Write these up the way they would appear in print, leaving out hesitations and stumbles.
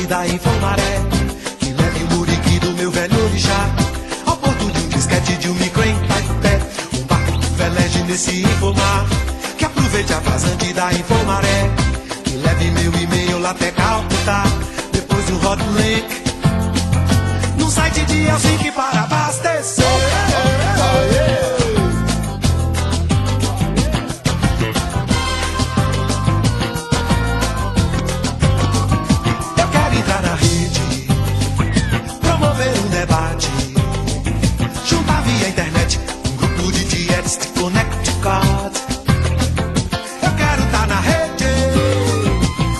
da Infomaré, que leve o muriqui do meu velho orixá ao porto de um disquete, de um micro em Caeté, um barco que veleje nesse Infomar, que aproveite a vazante da Infomaré, que leve meu e-mail lá até Calcutá, depois do Hot-Link num site de Helsinki para abastecer. Eu quero entrar na rede, promover um debate, juntar via internet um grupo de dietes de Connecticut. Eu quero estar na rede,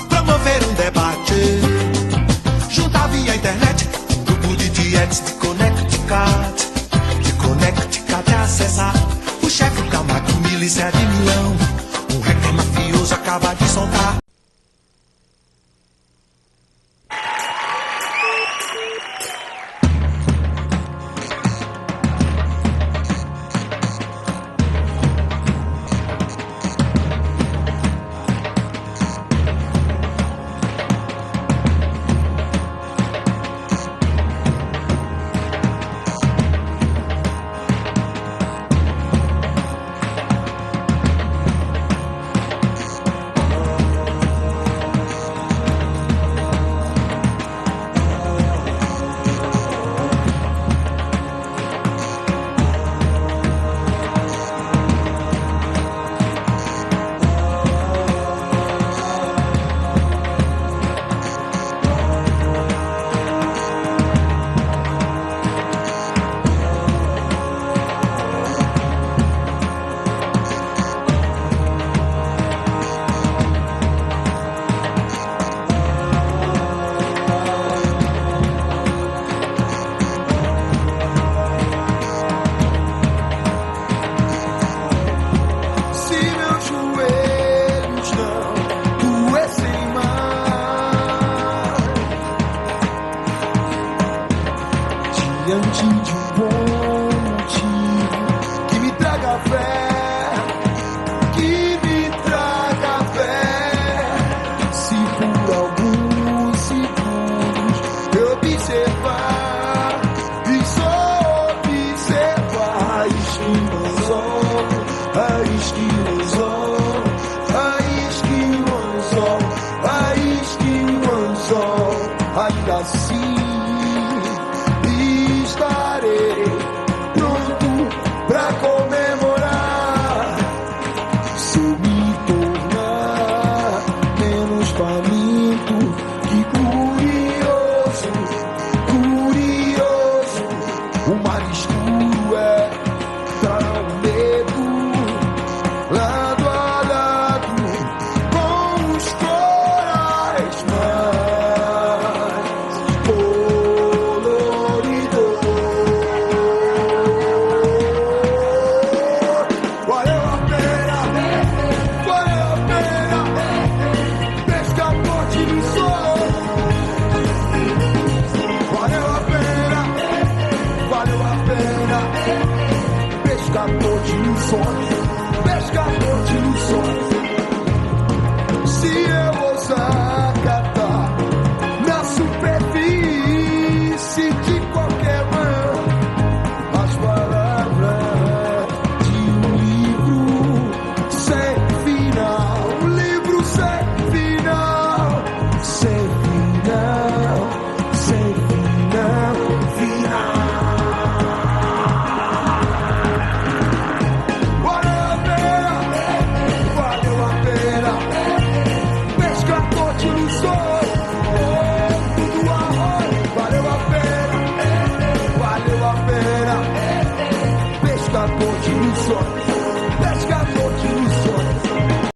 promover um debate, juntar via internet um grupo de dietes de Connecticut. De Connecticut acessar o chefe Camargo, milícia de Milão, um hacker mafioso acaba de soltar.